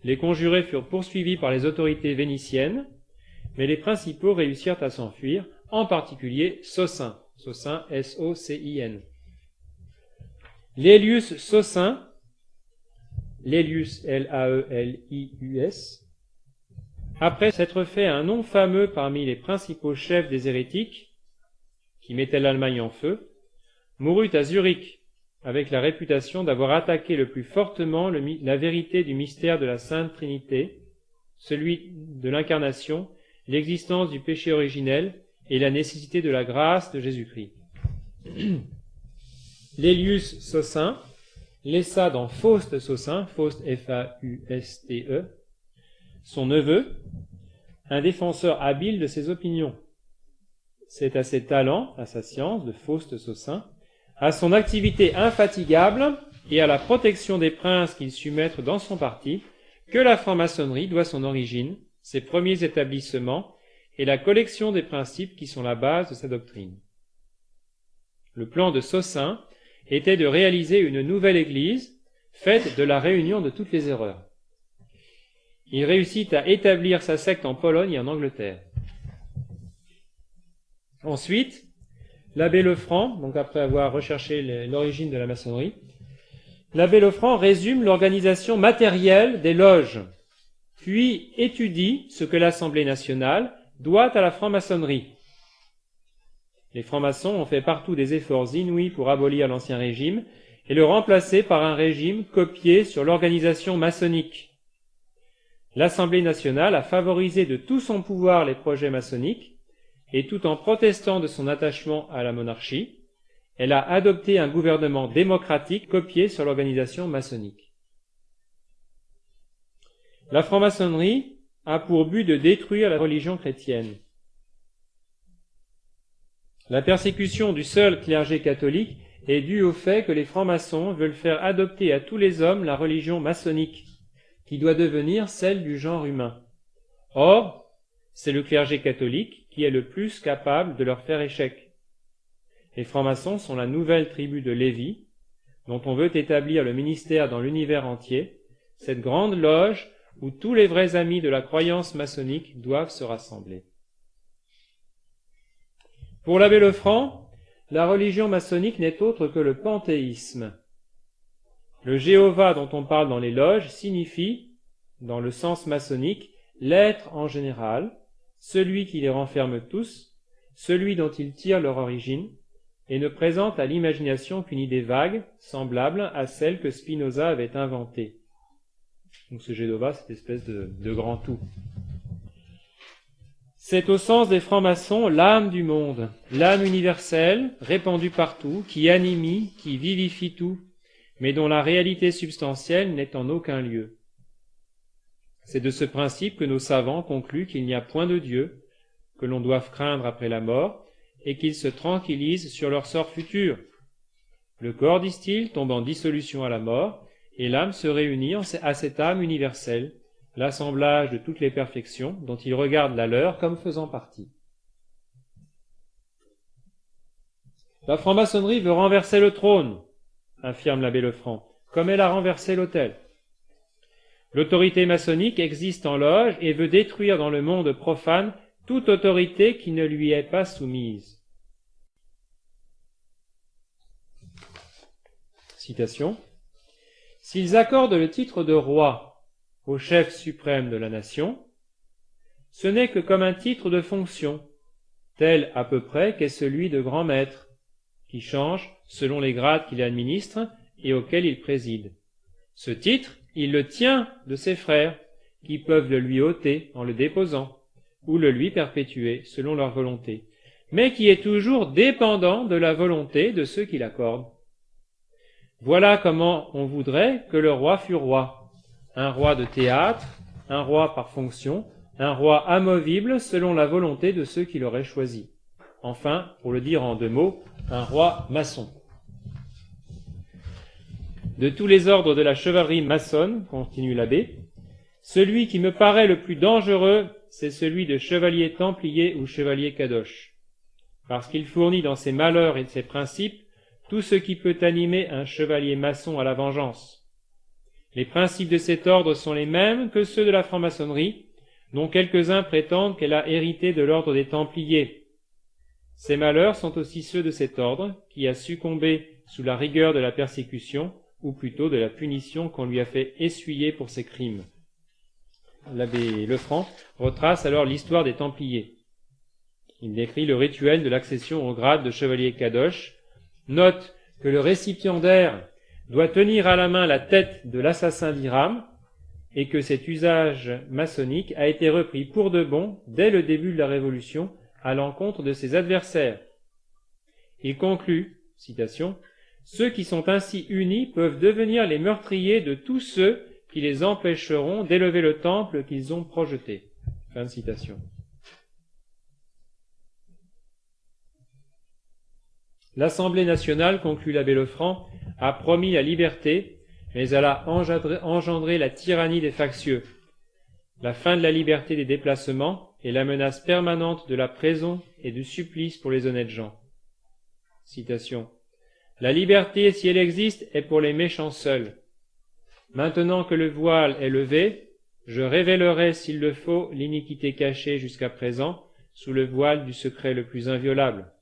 Les conjurés furent poursuivis par les autorités vénitiennes, mais les principaux réussirent à s'enfuir, en particulier Socin, Socin, S-O-C-I-N. Laelius Socin, Laelius, L-A-E-L-I-U-S, après s'être fait un nom fameux parmi les principaux chefs des hérétiques, qui mettaient l'Allemagne en feu, mourut à Zurich, avec la réputation d'avoir attaqué le plus fortement la vérité du mystère de la Sainte Trinité, celui de l'incarnation, l'existence du péché originel et la nécessité de la grâce de Jésus-Christ. Laelius Socin laissa dans Faust Socin, Faust F-A-U-S-T-E, son neveu, un défenseur habile de ses opinions. C'est à ses talents, à sa science, de Faust Socin, à son activité infatigable et à la protection des princes qu'il sut mettre dans son parti, que la franc-maçonnerie doit son origine, ses premiers établissements et la collection des principes qui sont la base de sa doctrine. Le plan de Socin était de réaliser une nouvelle Église faite de la réunion de toutes les erreurs. Il réussit à établir sa secte en Pologne et en Angleterre. Ensuite, l'abbé Lefranc, donc après avoir recherché l'origine de la maçonnerie, l'abbé Lefranc résume l'organisation matérielle des loges, puis étudie ce que l'Assemblée nationale doit à la franc-maçonnerie. Les francs-maçons ont fait partout des efforts inouïs pour abolir l'Ancien Régime et le remplacer par un régime copié sur l'organisation maçonnique. L'Assemblée nationale a favorisé de tout son pouvoir les projets maçonniques, et tout en protestant de son attachement à la monarchie, elle a adopté un gouvernement démocratique copié sur l'organisation maçonnique. La franc-maçonnerie a pour but de détruire la religion chrétienne. La persécution du seul clergé catholique est due au fait que les francs-maçons veulent faire adopter à tous les hommes la religion maçonnique, qui doit devenir celle du genre humain. Or, c'est le clergé catholique qui est le plus capable de leur faire échec. Les francs-maçons sont la nouvelle tribu de Lévi, dont on veut établir le ministère dans l'univers entier, cette grande loge où tous les vrais amis de la croyance maçonnique doivent se rassembler. Pour l'abbé Lefranc, la religion maçonnique n'est autre que le panthéisme. Le Jéhovah dont on parle dans les loges signifie, dans le sens maçonnique, l'être en général, celui qui les renferme tous, celui dont ils tirent leur origine, et ne présente à l'imagination qu'une idée vague, semblable à celle que Spinoza avait inventée. Donc ce Jéhovah, cette espèce de grand tout. C'est au sens des francs-maçons l'âme du monde, l'âme universelle, répandue partout, qui anime, qui vivifie tout, mais dont la réalité substantielle n'est en aucun lieu. C'est de ce principe que nos savants concluent qu'il n'y a point de Dieu, que l'on doive craindre après la mort, et qu'ils se tranquillisent sur leur sort futur. Le corps, disent-ils, tombe en dissolution à la mort, et l'âme se réunit à cette âme universelle, l'assemblage de toutes les perfections dont ils regardent la leur comme faisant partie. La franc-maçonnerie veut renverser le trône, affirme l'abbé Lefranc, comme elle a renversé l'autel. L'autorité maçonnique existe en loge et veut détruire dans le monde profane toute autorité qui ne lui est pas soumise. Citation. S'ils accordent le titre de roi au chef suprême de la nation, ce n'est que comme un titre de fonction, tel à peu près qu'est celui de grand maître, qui change selon les grades qu'il administre et auxquels il préside. Ce titre, il le tient de ses frères, qui peuvent le lui ôter en le déposant, ou le lui perpétuer selon leur volonté, mais qui est toujours dépendant de la volonté de ceux qui l'accordent. Voilà comment on voudrait que le roi fût roi. Un roi de théâtre, un roi par fonction, un roi amovible selon la volonté de ceux qui l'auraient choisi. Enfin, pour le dire en 2 mots, un roi maçon. De tous les ordres de la chevalerie maçonne, continue l'abbé, celui qui me paraît le plus dangereux, c'est celui de chevalier templier ou chevalier kadosh, parce qu'il fournit dans ses malheurs et ses principes tout ce qui peut animer un chevalier maçon à la vengeance. Les principes de cet ordre sont les mêmes que ceux de la franc-maçonnerie, dont quelques-uns prétendent qu'elle a hérité de l'ordre des Templiers. Ces malheurs sont aussi ceux de cet ordre, qui a succombé sous la rigueur de la persécution, ou plutôt de la punition qu'on lui a fait essuyer pour ses crimes. L'abbé Lefranc retrace alors l'histoire des Templiers. Il décrit le rituel de l'accession au grade de chevalier kadosh, note que le récipiendaire doit tenir à la main la tête de l'assassin d'Hiram, et que cet usage maçonnique a été repris pour de bon dès le début de la Révolution à l'encontre de ses adversaires. Il conclut, citation, « Ceux qui sont ainsi unis peuvent devenir les meurtriers de tous ceux qui les empêcheront d'élever le temple qu'ils ont projeté. » Fin de citation. L'Assemblée nationale, conclut l'abbé Lefranc, a promis la liberté, mais elle a engendré la tyrannie des factieux, la fin de la liberté des déplacements et la menace permanente de la prison et du supplice pour les honnêtes gens. Citation. La liberté, si elle existe, est pour les méchants seuls. Maintenant que le voile est levé, je révélerai, s'il le faut, l'iniquité cachée jusqu'à présent sous le voile du secret le plus inviolable.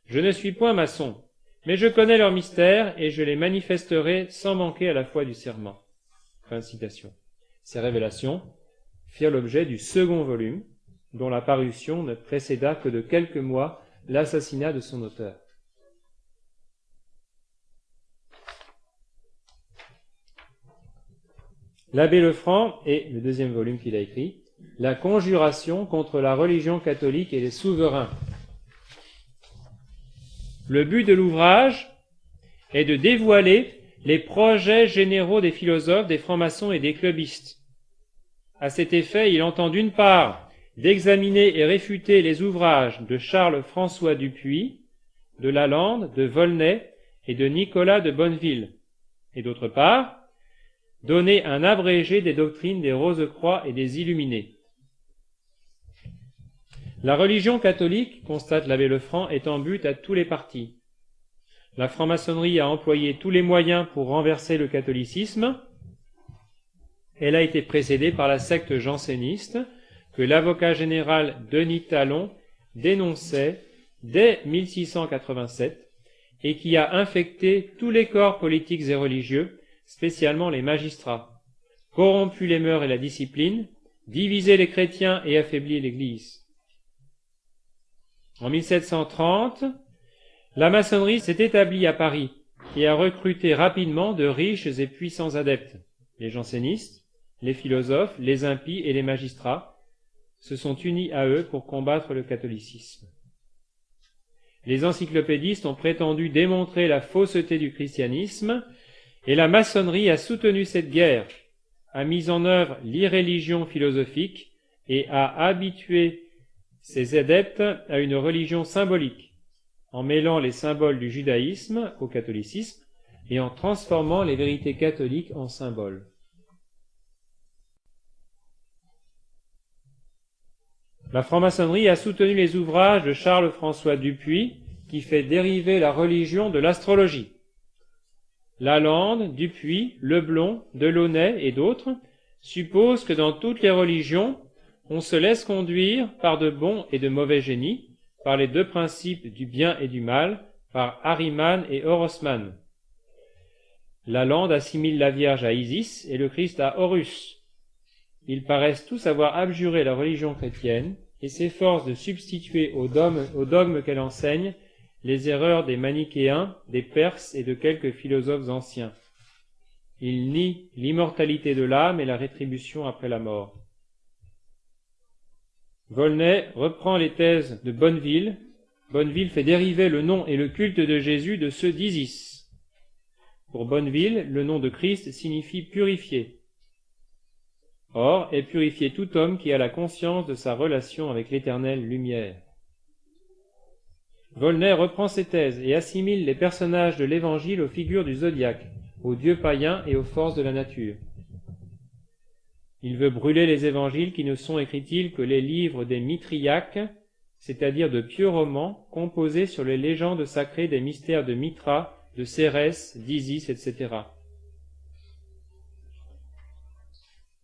Je ne suis point maçon, mais je connais leurs mystères et je les manifesterai sans manquer à la foi du serment. Fin de citation. Ces révélations firent l'objet du second volume, dont la parution ne précéda que de quelques mois l'assassinat de son auteur. L'abbé Lefranc et le deuxième volume qu'il a écrit, La conjuration contre la religion catholique et les souverains. Le but de l'ouvrage est de dévoiler les projets généraux des philosophes, des francs-maçons et des clubistes. À cet effet, il entend d'une part d'examiner et réfuter les ouvrages de Charles-François Dupuy, de Lalande, de Volney et de Nicolas de Bonneville, et d'autre part, donner un abrégé des doctrines des Rose-Croix et des Illuminés. La religion catholique, constate l'abbé Lefranc, est en but à tous les partis. La franc-maçonnerie a employé tous les moyens pour renverser le catholicisme. Elle a été précédée par la secte janséniste que l'avocat général Denis Talon dénonçait dès 1687 et qui a infecté tous les corps politiques et religieux, spécialement les magistrats, corrompu les mœurs et la discipline, divisé les chrétiens et affaibli l'Église. En 1730, la maçonnerie s'est établie à Paris et a recruté rapidement de riches et puissants adeptes. Les jansénistes, les philosophes, les impies et les magistrats se sont unis à eux pour combattre le catholicisme. Les encyclopédistes ont prétendu démontrer la fausseté du christianisme et la maçonnerie a soutenu cette guerre, a mis en œuvre l'irréligion philosophique et a habitué ses adeptes à une religion symbolique, en mêlant les symboles du judaïsme au catholicisme et en transformant les vérités catholiques en symboles. La franc-maçonnerie a soutenu les ouvrages de Charles-François Dupuy, qui fait dériver la religion de l'astrologie. Lalande, Dupuy, Leblond, Delaunay et d'autres supposent que dans toutes les religions, on se laisse conduire par de bons et de mauvais génies, par les deux principes du bien et du mal, par Ahriman et Horosman. Lalande assimile la Vierge à Isis et le Christ à Horus. Ils paraissent tous avoir abjuré la religion chrétienne et s'efforcent de substituer au dogme qu'elle enseigne les erreurs des manichéens, des Perses et de quelques philosophes anciens. Ils nient l'immortalité de l'âme et la rétribution après la mort. Volney reprend les thèses de Bonneville. Bonneville fait dériver le nom et le culte de Jésus de ceux d'Isis. Pour Bonneville, le nom de Christ signifie purifié. Or, est purifié tout homme qui a la conscience de sa relation avec l'éternelle lumière. Volney reprend ces thèses et assimile les personnages de l'Évangile aux figures du zodiaque, aux dieux païens et aux forces de la nature. Il veut brûler les évangiles qui ne sont, écrit-il, que les livres des mitriaques, c'est-à-dire de pieux romans composés sur les légendes sacrées des mystères de Mitra, de Cérès, d'Isis, etc.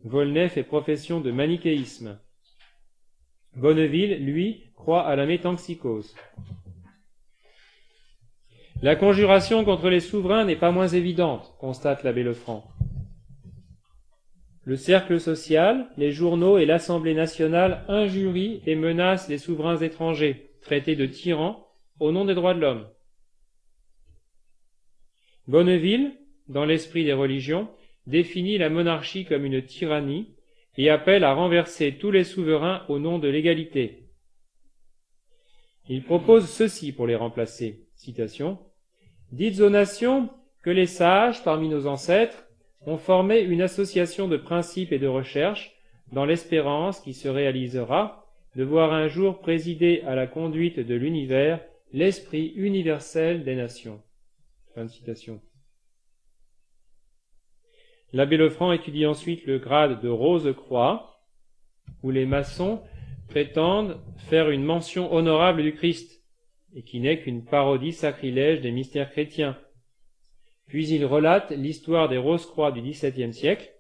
Volney fait profession de manichéisme. Bonneville, lui, croit à la métempsychose. La conjuration contre les souverains n'est pas moins évidente, constate l'abbé Lefranc. Le cercle social, les journaux et l'Assemblée nationale injurient et menacent les souverains étrangers, traités de tyrans, au nom des droits de l'homme. Bonneville, dans l'esprit des religions, définit la monarchie comme une tyrannie et appelle à renverser tous les souverains au nom de l'égalité. Il propose ceci pour les remplacer. Citation. « Dites aux nations que les sages, parmi nos ancêtres, ont formé une association de principes et de recherches dans l'espérance qui se réalisera de voir un jour présider à la conduite de l'univers l'esprit universel des nations. » Fin de citation. L'abbé Lefranc étudie ensuite le grade de Rose-Croix, où les maçons prétendent faire une mention honorable du Christ, et qui n'est qu'une parodie sacrilège des mystères chrétiens. Puis il relate l'histoire des Rose-Croix du XVIIe siècle.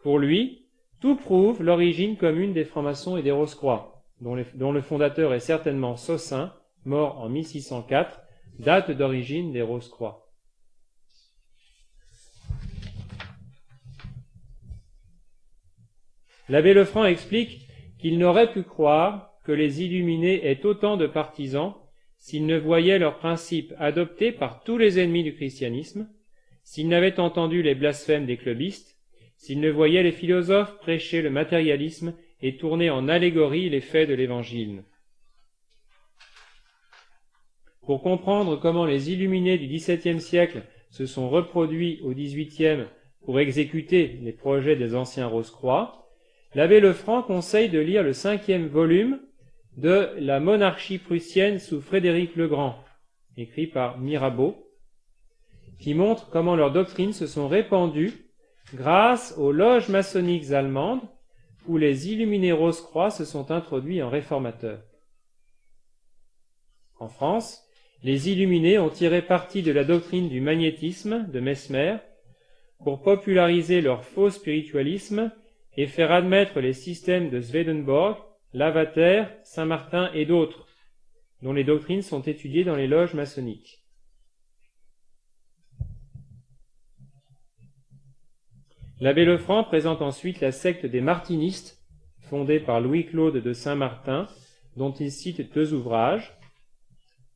Pour lui, tout prouve l'origine commune des francs-maçons et des Rose-Croix, dont le fondateur est certainement Saussin, mort en 1604, date d'origine des Rose-Croix. L'abbé Lefranc explique qu'il n'aurait pu croire que les illuminés aient autant de partisans s'ils ne voyaient leurs principes adoptés par tous les ennemis du christianisme, s'ils n'avaient entendu les blasphèmes des clubistes, s'ils ne voyaient les philosophes prêcher le matérialisme et tourner en allégorie les faits de l'Évangile. Pour comprendre comment les illuminés du XVIIe siècle se sont reproduits au XVIIIe pour exécuter les projets des anciens Rose-Croix, l'abbé Lefranc conseille de lire le 5e volume de La monarchie prussienne sous Frédéric le Grand, écrit par Mirabeau, qui montre comment leurs doctrines se sont répandues grâce aux loges maçonniques allemandes où les illuminés Rose-Croix se sont introduits en réformateurs. En France, les illuminés ont tiré parti de la doctrine du magnétisme de Mesmer pour populariser leur faux spiritualisme et faire admettre les systèmes de Swedenborg, Lavater, Saint-Martin et d'autres, dont les doctrines sont étudiées dans les loges maçonniques. L'abbé Lefranc présente ensuite la secte des martinistes, fondée par Louis-Claude de Saint-Martin, dont il cite 2 ouvrages,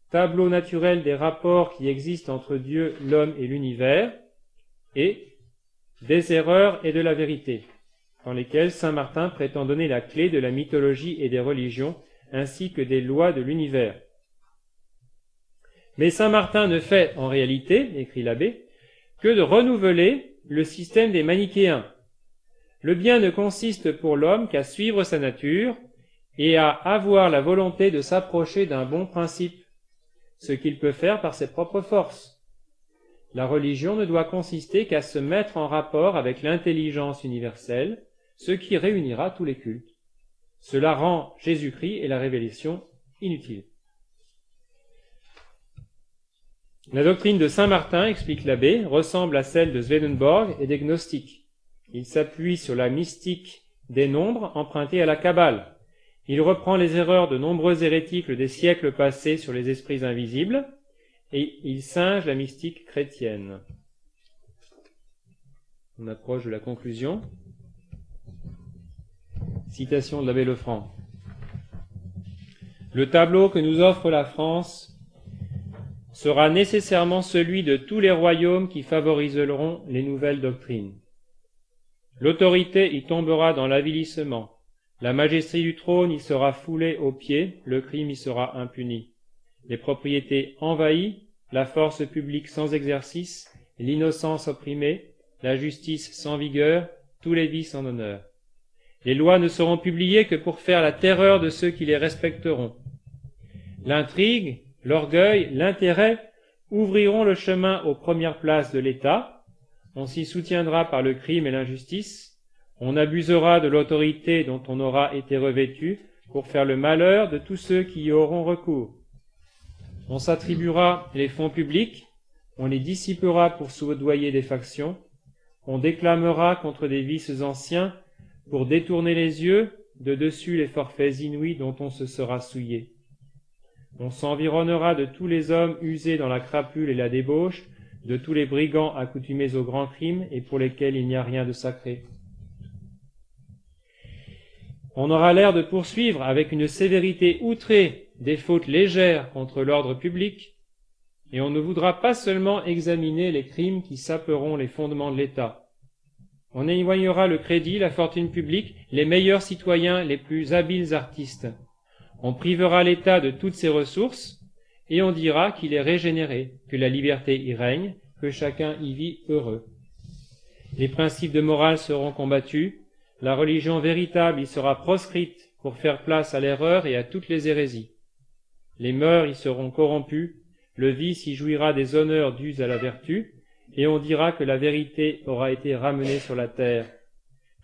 Tableau naturel des rapports qui existent entre Dieu, l'homme et l'univers, et Des erreurs et de la vérité, dans lesquels Saint-Martin prétend donner la clé de la mythologie et des religions, ainsi que des lois de l'univers. Mais Saint-Martin ne fait, en réalité, écrit l'abbé, que de renouveler le système des manichéens. Le bien ne consiste pour l'homme qu'à suivre sa nature et à avoir la volonté de s'approcher d'un bon principe, ce qu'il peut faire par ses propres forces. La religion ne doit consister qu'à se mettre en rapport avec l'intelligence universelle, ce qui réunira tous les cultes. Cela rend Jésus-Christ et la révélation inutiles. La doctrine de saint Martin, explique l'abbé, ressemble à celle de Swedenborg et des gnostiques. Il s'appuie sur la mystique des nombres empruntée à la Kabbale. Il reprend les erreurs de nombreux hérétiques des siècles passés sur les esprits invisibles, et il singe la mystique chrétienne. On approche de la conclusion. Citation de l'abbé Lefranc. Le tableau que nous offre la France sera nécessairement celui de tous les royaumes qui favoriseront les nouvelles doctrines. L'autorité y tombera dans l'avilissement, la majesté du trône y sera foulée aux pieds, le crime y sera impuni. Les propriétés envahies, la force publique sans exercice, l'innocence opprimée, la justice sans vigueur, tous les vices en honneur. Les lois ne seront publiées que pour faire la terreur de ceux qui les respecteront. L'intrigue, l'orgueil, l'intérêt ouvriront le chemin aux premières places de l'État. On s'y soutiendra par le crime et l'injustice. On abusera de l'autorité dont on aura été revêtu pour faire le malheur de tous ceux qui y auront recours. On s'attribuera les fonds publics, on les dissipera pour soudoyer des factions, on déclamera contre des vices anciens pour détourner les yeux de dessus les forfaits inouïs dont on se sera souillé. On s'environnera de tous les hommes usés dans la crapule et la débauche, de tous les brigands accoutumés aux grands crimes et pour lesquels il n'y a rien de sacré. On aura l'air de poursuivre avec une sévérité outrée des fautes légères contre l'ordre public, et on ne voudra pas seulement examiner les crimes qui saperont les fondements de l'État. On éloignera le crédit, la fortune publique, les meilleurs citoyens, les plus habiles artistes. On privera l'État de toutes ses ressources, et on dira qu'il est régénéré, que la liberté y règne, que chacun y vit heureux. Les principes de morale seront combattus, la religion véritable y sera proscrite pour faire place à l'erreur et à toutes les hérésies. Les mœurs y seront corrompues, le vice y jouira des honneurs dus à la vertu, et on dira que la vérité aura été ramenée sur la terre,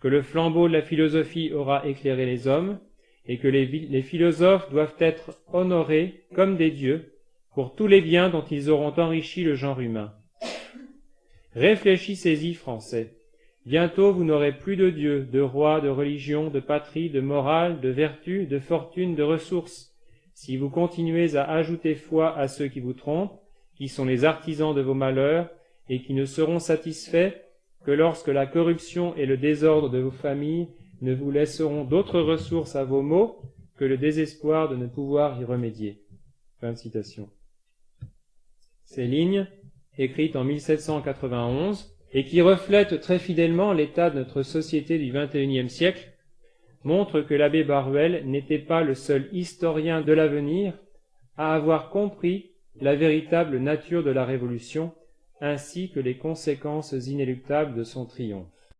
que le flambeau de la philosophie aura éclairé les hommes, et que les philosophes doivent être honorés comme des dieux pour tous les biens dont ils auront enrichi le genre humain. Réfléchissez-y, Français. Bientôt vous n'aurez plus de Dieu, de roi, de religion, de patrie, de morale, de vertu, de fortune, de ressources, si vous continuez à ajouter foi à ceux qui vous trompent, qui sont les artisans de vos malheurs, et qui ne seront satisfaits que lorsque la corruption et le désordre de vos familles ne vous laisseront d'autres ressources à vos maux que le désespoir de ne pouvoir y remédier. Fin de citation. Ces lignes, écrites en 1791, et qui reflètent très fidèlement l'état de notre société du XXIe siècle, montrent que l'abbé Baruel n'était pas le seul historien de l'avenir à avoir compris la véritable nature de la Révolution, ainsi que les conséquences inéluctables de son triomphe.